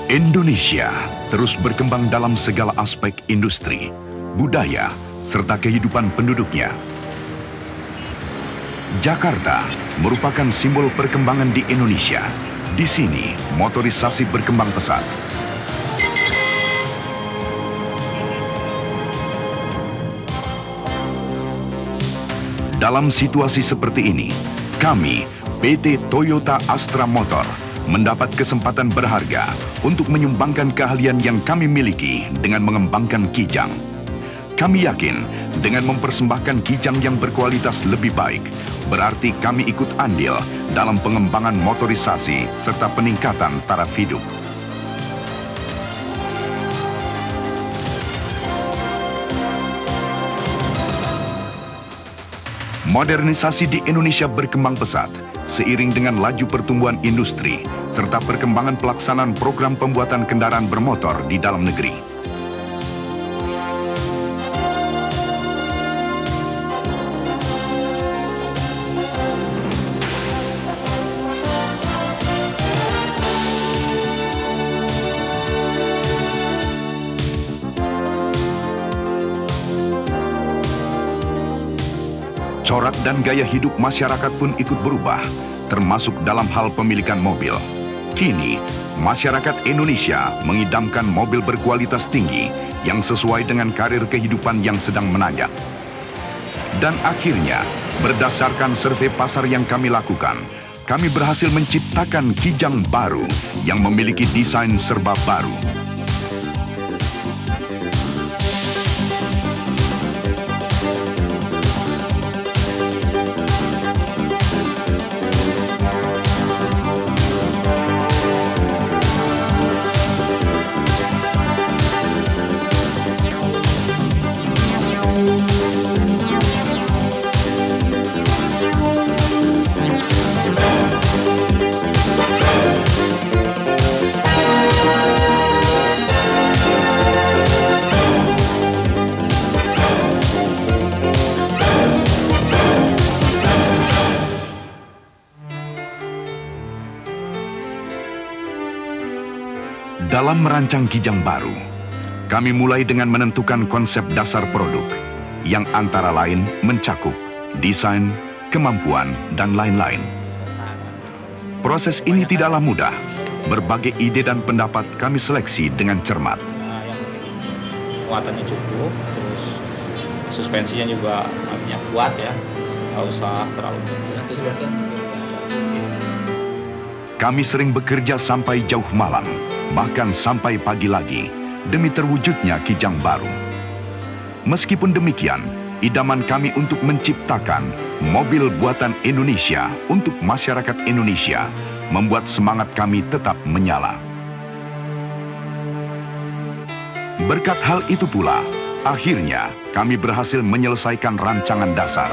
Indonesia terus berkembang dalam segala aspek industri, budaya, serta kehidupan penduduknya. Jakarta merupakan simbol perkembangan di Indonesia. Di sini, motorisasi berkembang pesat. Dalam situasi seperti ini, kami, PT Toyota Astra Motor, mendapat kesempatan berharga untuk menyumbangkan keahlian yang kami miliki dengan mengembangkan Kijang. Kami yakin dengan mempersembahkan Kijang yang berkualitas lebih baik, berarti kami ikut andil dalam pengembangan motorisasi serta peningkatan taraf hidup. Modernisasi di Indonesia berkembang pesat seiring dengan laju pertumbuhan industri serta perkembangan pelaksanaan program pembuatan kendaraan bermotor di dalam negeri. Corak dan gaya hidup masyarakat pun ikut berubah, termasuk dalam hal pemilikan mobil. Kini, masyarakat Indonesia mengidamkan mobil berkualitas tinggi yang sesuai dengan karir kehidupan yang sedang menanjak. Dan akhirnya, berdasarkan survei pasar yang kami lakukan, kami berhasil menciptakan Kijang baru yang memiliki desain serba baru. Dalam merancang Kijang baru, kami mulai dengan menentukan konsep dasar produk yang antara lain mencakup desain, kemampuan, dan lain-lain. Proses ini tidaklah mudah. Berbagai ide dan pendapat kami seleksi dengan cermat. Muatannya cukup, terus suspensinya juga kuat ya, nggak usah terlalu besar. Kami sering bekerja sampai jauh malam, bahkan sampai pagi lagi, demi terwujudnya Kijang baru. Meskipun demikian, idaman kami untuk menciptakan mobil buatan Indonesia untuk masyarakat Indonesia membuat semangat kami tetap menyala. Berkat hal itu pula, akhirnya kami berhasil menyelesaikan rancangan dasar.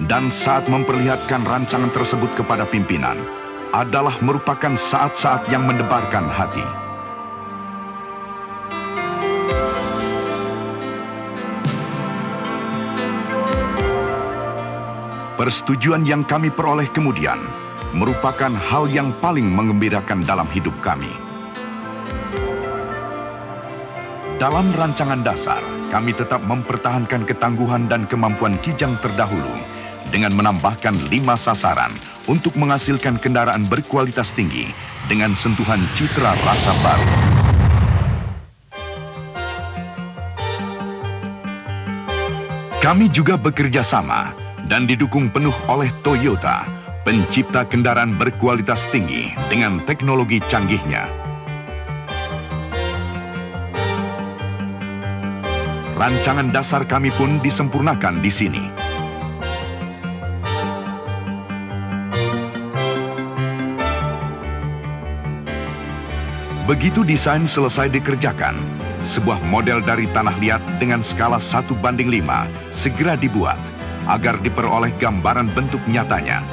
Dan saat memperlihatkan rancangan tersebut kepada pimpinan, adalah merupakan saat-saat yang mendebarkan hati. Persetujuan yang kami peroleh kemudian merupakan hal yang paling menggembirakan dalam hidup kami. Dalam rancangan dasar, kami tetap mempertahankan ketangguhan dan kemampuan Kijang terdahulu dengan menambahkan 5 sasaran untuk menghasilkan kendaraan berkualitas tinggi dengan sentuhan citra rasa baru. Kami juga bekerja sama dan didukung penuh oleh Toyota, pencipta kendaraan berkualitas tinggi dengan teknologi canggihnya. Rancangan dasar kami pun disempurnakan di sini. Begitu desain selesai dikerjakan, sebuah model dari tanah liat dengan skala 1:5 segera dibuat agar diperoleh gambaran bentuk nyatanya.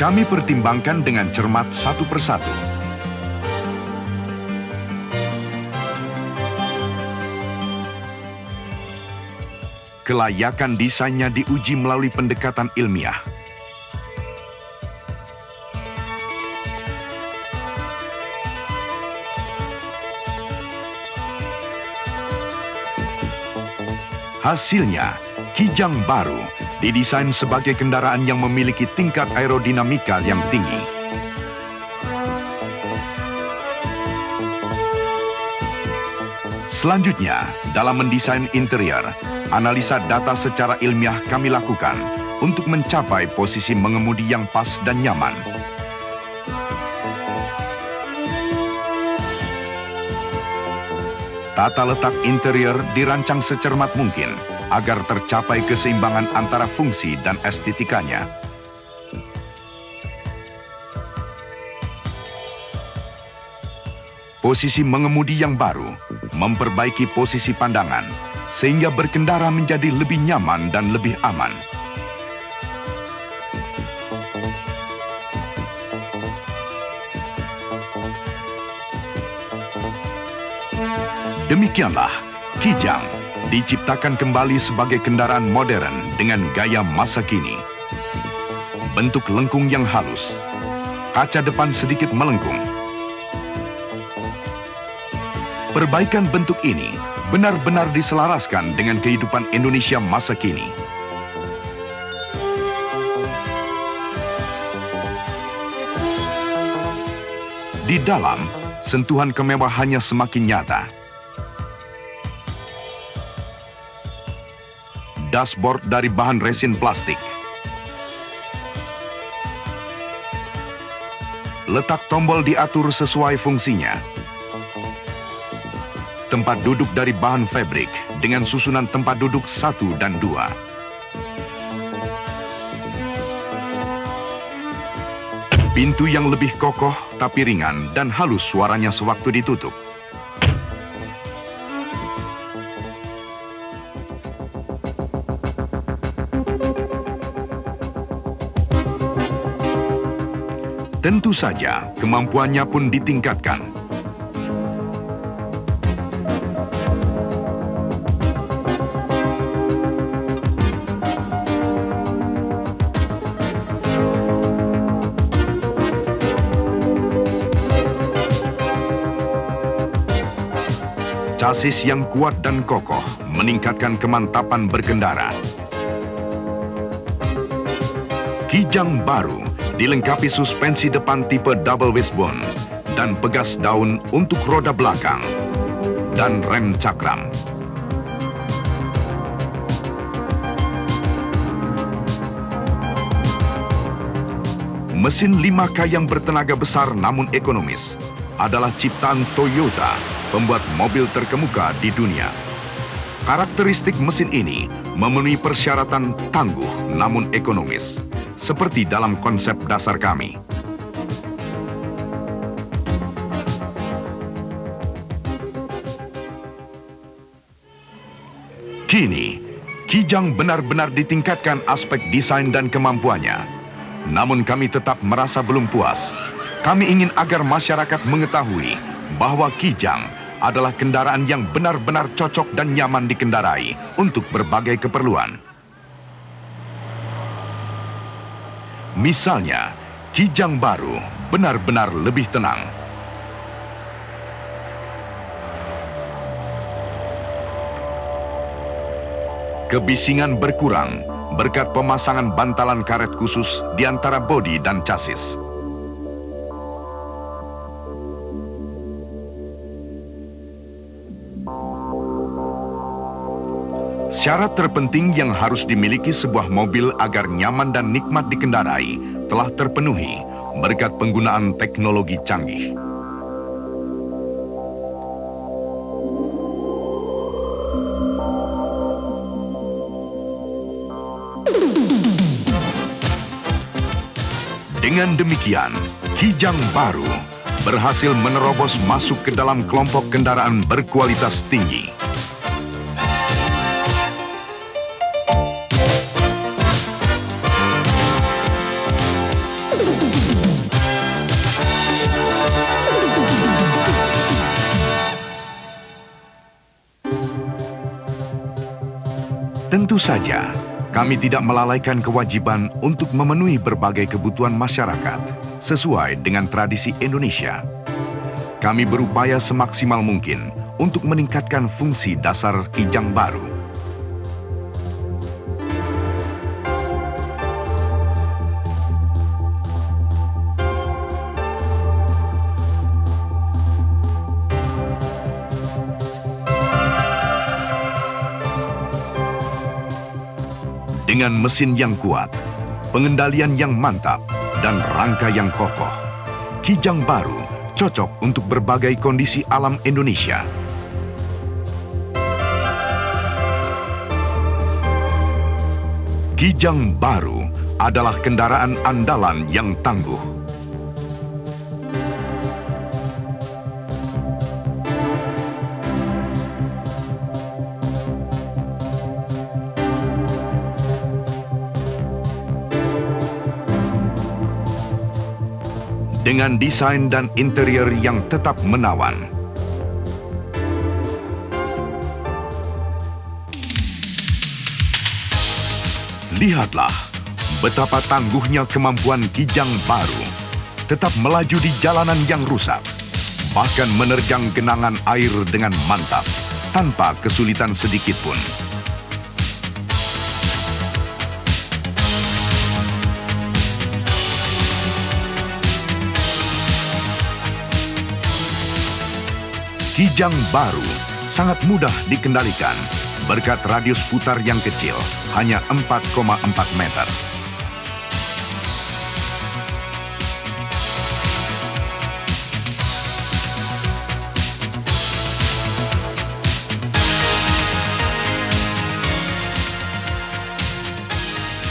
Kami pertimbangkan dengan cermat satu persatu. Kelayakan desainnya diuji melalui pendekatan ilmiah. Hasilnya, Kijang baru didesain sebagai kendaraan yang memiliki tingkat aerodinamika yang tinggi. Selanjutnya, dalam mendesain interior, analisa data secara ilmiah kami lakukan untuk mencapai posisi mengemudi yang pas dan nyaman. Tata letak interior dirancang secermat mungkin agar tercapai keseimbangan antara fungsi dan estetikanya. Posisi mengemudi yang baru memperbaiki posisi pandangan sehingga berkendara menjadi lebih nyaman dan lebih aman. Demikianlah, Kijang diciptakan kembali sebagai kendaraan modern dengan gaya masa kini. Bentuk lengkung yang halus, kaca depan sedikit melengkung. Perbaikan bentuk ini benar-benar diselaraskan dengan kehidupan Indonesia masa kini. Di dalam, sentuhan kemewahannya semakin nyata. Dashboard dari bahan resin plastik. Letak tombol diatur sesuai fungsinya. Tempat duduk dari bahan fabric dengan susunan tempat duduk 1 dan 2. Pintu yang lebih kokoh tapi ringan dan halus suaranya sewaktu ditutup. Tentu saja, kemampuannya pun ditingkatkan. Chassis yang kuat dan kokoh meningkatkan kemantapan berkendara. Kijang baru dilengkapi suspensi depan tipe double wishbone dan pegas daun untuk roda belakang dan rem cakram. Mesin 5K yang bertenaga besar namun ekonomis adalah ciptaan Toyota, pembuat mobil terkemuka di dunia. Karakteristik mesin ini memenuhi persyaratan tangguh namun ekonomis, seperti dalam konsep dasar kami. Kini, Kijang benar-benar ditingkatkan aspek desain dan kemampuannya. Namun kami tetap merasa belum puas. Kami ingin agar masyarakat mengetahui bahwa Kijang adalah kendaraan yang benar-benar cocok dan nyaman dikendarai untuk berbagai keperluan. Misalnya, Kijang baru benar-benar lebih tenang. Kebisingan berkurang berkat pemasangan bantalan karet khusus di antara bodi dan chassis. Syarat terpenting yang harus dimiliki sebuah mobil agar nyaman dan nikmat dikendarai telah terpenuhi berkat penggunaan teknologi canggih. Dengan demikian, Kijang baru berhasil menerobos masuk ke dalam kelompok kendaraan berkualitas tinggi. Tentu saja, kami tidak melalaikan kewajiban untuk memenuhi berbagai kebutuhan masyarakat sesuai dengan tradisi Indonesia. Kami berupaya semaksimal mungkin untuk meningkatkan fungsi dasar Kijang Baru. Dengan mesin yang kuat, pengendalian yang mantap, dan rangka yang kokoh, Kijang Baru cocok untuk berbagai kondisi alam Indonesia. Kijang Baru adalah kendaraan andalan yang tangguh. Dengan desain dan interior yang tetap menawan. Lihatlah betapa tangguhnya kemampuan Kijang Baru tetap melaju di jalanan yang rusak, bahkan menerjang genangan air dengan mantap tanpa kesulitan sedikit pun. Kijang Baru sangat mudah dikendalikan berkat radius putar yang kecil, hanya 4,4 meter.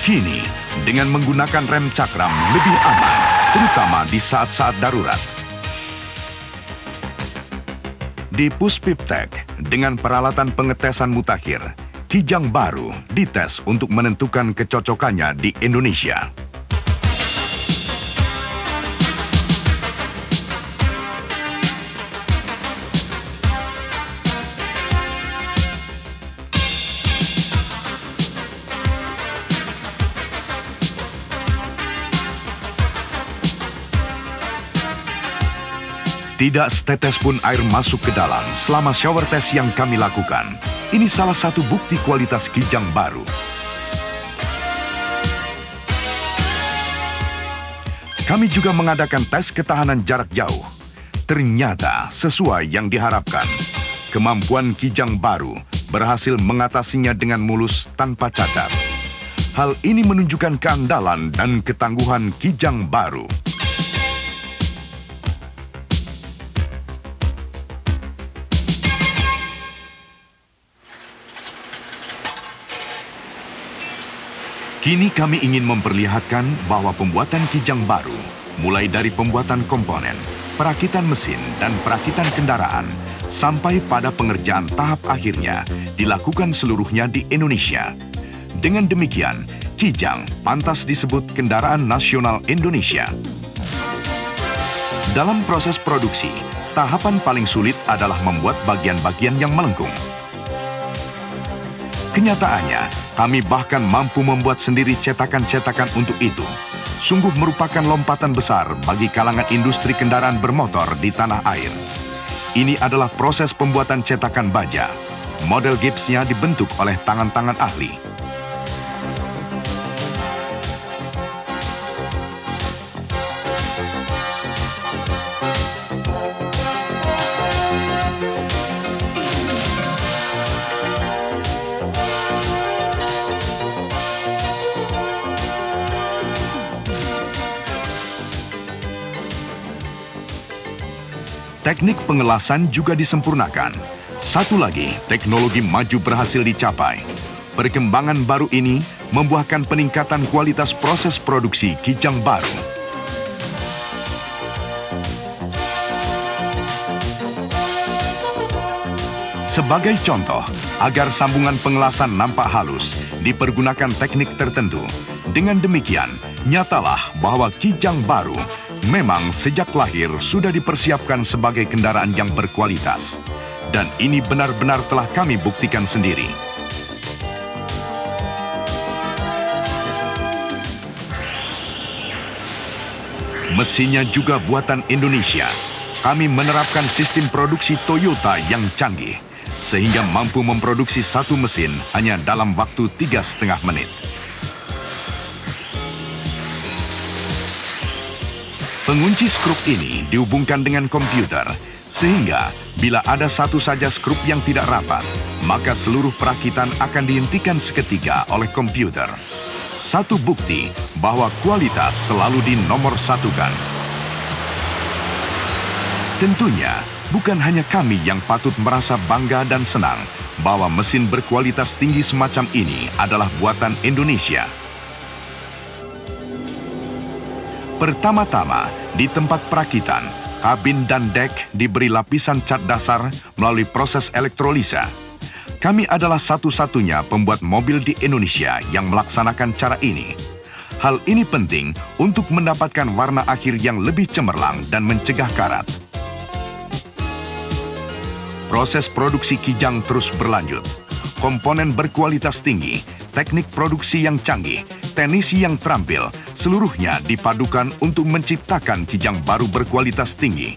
Kini, dengan menggunakan rem cakram lebih aman, terutama di saat-saat darurat. Di Puspiptek, dengan peralatan pengetesan mutakhir, Kijang Baru dites untuk menentukan kecocokannya di Indonesia. Tidak setetes pun air masuk ke dalam selama shower test yang kami lakukan. Ini salah satu bukti kualitas Kijang Baru. Kami juga mengadakan tes ketahanan jarak jauh. Ternyata sesuai yang diharapkan. Kemampuan Kijang Baru berhasil mengatasinya dengan mulus tanpa cacat. Hal ini menunjukkan keandalan dan ketangguhan Kijang Baru. Kini kami ingin memperlihatkan bahwa pembuatan Kijang Baru, mulai dari pembuatan komponen, perakitan mesin, dan perakitan kendaraan, sampai pada pengerjaan tahap akhirnya, dilakukan seluruhnya di Indonesia. Dengan demikian, Kijang pantas disebut kendaraan nasional Indonesia. Dalam proses produksi, tahapan paling sulit adalah membuat bagian-bagian yang melengkung. Kenyataannya, kami bahkan mampu membuat sendiri cetakan-cetakan untuk itu. Sungguh merupakan lompatan besar bagi kalangan industri kendaraan bermotor di tanah air. Ini adalah proses pembuatan cetakan baja. Model gipsnya dibentuk oleh tangan-tangan ahli. Teknik pengelasan juga disempurnakan. Satu lagi, teknologi maju berhasil dicapai. Perkembangan baru ini membuahkan peningkatan kualitas proses produksi Kijang Baru. Sebagai contoh, agar sambungan pengelasan nampak halus, dipergunakan teknik tertentu. Dengan demikian, nyatalah bahwa Kijang Baru memang sejak lahir sudah dipersiapkan sebagai kendaraan yang berkualitas. Dan ini benar-benar telah kami buktikan sendiri. Mesinnya juga buatan Indonesia. Kami menerapkan sistem produksi Toyota yang canggih, sehingga mampu memproduksi satu mesin hanya dalam waktu 3,5 menit. Pengunci skrup ini dihubungkan dengan komputer, sehingga bila ada satu saja skrup yang tidak rapat, maka seluruh perakitan akan dihentikan seketika oleh komputer. Satu bukti bahwa kualitas selalu dinomorsatukan. Tentunya, bukan hanya kami yang patut merasa bangga dan senang bahwa mesin berkualitas tinggi semacam ini adalah buatan Indonesia. Pertama-tama, di tempat perakitan, kabin dan dek diberi lapisan cat dasar melalui proses elektrolisa. Kami adalah satu-satunya pembuat mobil di Indonesia yang melaksanakan cara ini. Hal ini penting untuk mendapatkan warna akhir yang lebih cemerlang dan mencegah karat. Proses produksi Kijang terus berlanjut. Komponen berkualitas tinggi, teknik produksi yang canggih, teknisi yang terampil, seluruhnya dipadukan untuk menciptakan Kijang baru berkualitas tinggi.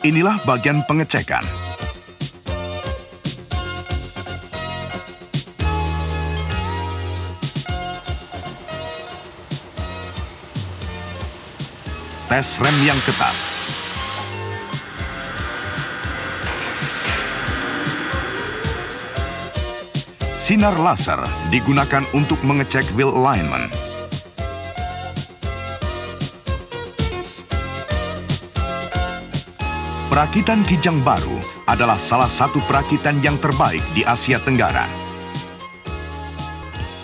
Inilah bagian pengecekan. Tes rem yang ketat. Sinar laser digunakan untuk mengecek wheel alignment. Perakitan Kijang baru adalah salah satu perakitan yang terbaik di Asia Tenggara.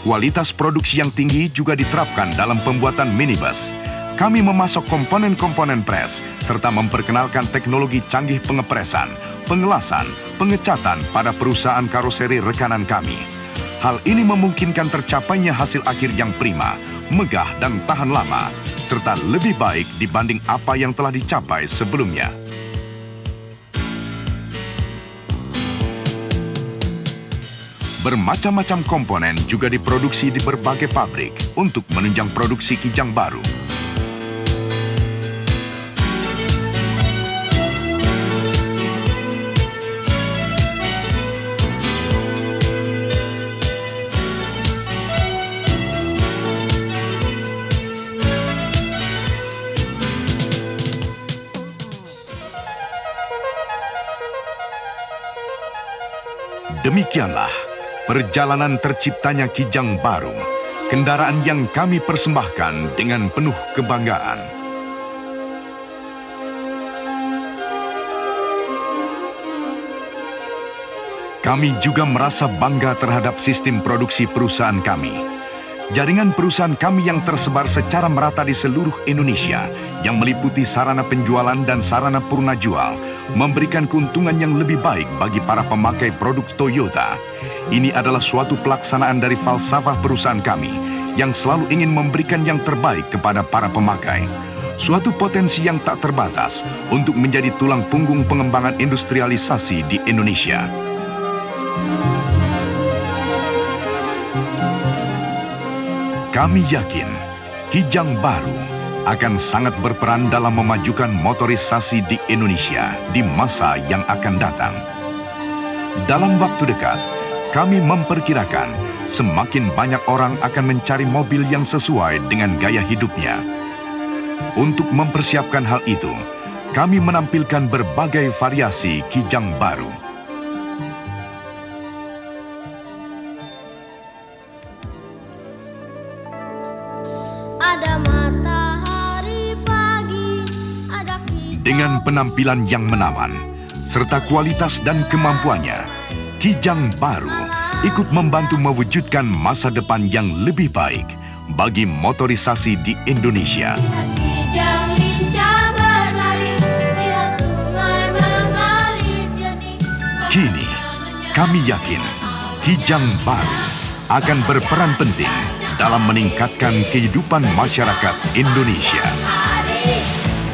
Kualitas produksi yang tinggi juga diterapkan dalam pembuatan minibus. Kami memasok komponen-komponen pres, serta memperkenalkan teknologi canggih pengepresan, pengelasan, pengecatan pada perusahaan karoseri rekanan kami. Hal ini memungkinkan tercapainya hasil akhir yang prima, megah dan tahan lama, serta lebih baik dibanding apa yang telah dicapai sebelumnya. Bermacam-macam komponen juga diproduksi di berbagai pabrik untuk menunjang produksi Kijang baru. Demikianlah perjalanan terciptanya Kijang baru, kendaraan yang kami persembahkan dengan penuh kebanggaan. Kami juga merasa bangga terhadap sistem produksi perusahaan kami. Jaringan perusahaan kami yang tersebar secara merata di seluruh Indonesia, yang meliputi sarana penjualan dan sarana purna jual, memberikan keuntungan yang lebih baik bagi para pemakai produk Toyota. Ini adalah suatu pelaksanaan dari falsafah perusahaan kami yang selalu ingin memberikan yang terbaik kepada para pemakai. Suatu potensi yang tak terbatas untuk menjadi tulang punggung pengembangan industrialisasi di Indonesia. Kami yakin Kijang baru akan sangat berperan dalam memajukan motorisasi di Indonesia di masa yang akan datang. Dalam waktu dekat, kami memperkirakan semakin banyak orang akan mencari mobil yang sesuai dengan gaya hidupnya. Untuk mempersiapkan hal itu, kami menampilkan berbagai variasi Kijang baru. Ada matahari pagi, ada Dengan penampilan yang menawan, serta kualitas dan kemampuannya, Kijang baru ikut membantu mewujudkan masa depan yang lebih baik bagi motorisasi di Indonesia. Kijang lincah berlari, lihat sungai mengalir jernih. Kini, kami yakin Kijang baru akan berperan penting dalam meningkatkan kehidupan masyarakat Indonesia.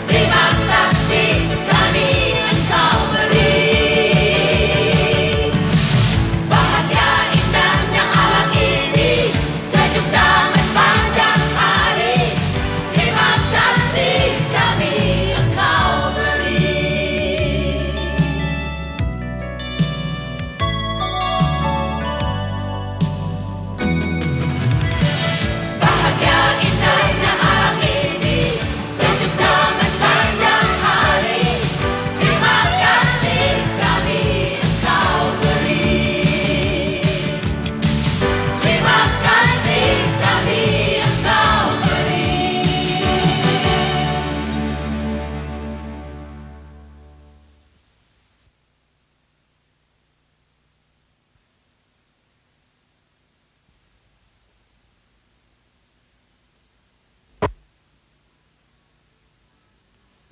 Terima kasih kami engkau beri, bahagia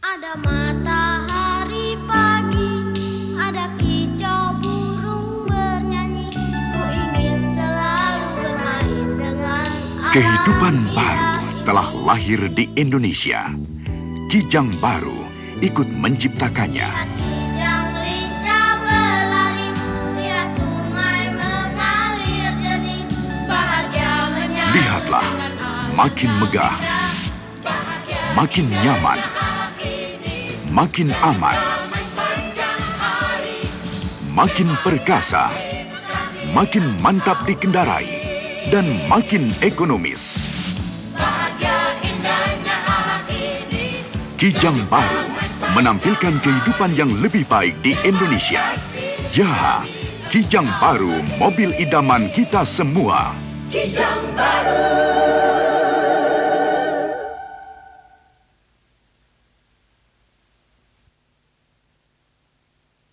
Ada matahari pagi, ada kicau burung bernyanyi. Ku ingin selalu bermain dengan alam Kehidupan baru indah. telah lahir di Indonesia. Kijang Baru ikut menciptakannya. Lihat kijang lincah berlari, lihat sungai mengalir jernih, bahagia menyatu Lihatlah, dengan alam makin yang megah, indah. Bahagia makin nyaman, makin aman, makin perkasa, makin mantap dikendarai, dan makin ekonomis. bahagia indahnya alam ini. Kijang Baru menampilkan kehidupan yang lebih baik di Indonesia. Ya, Kijang Baru, mobil idaman kita semua. Kijang Baru.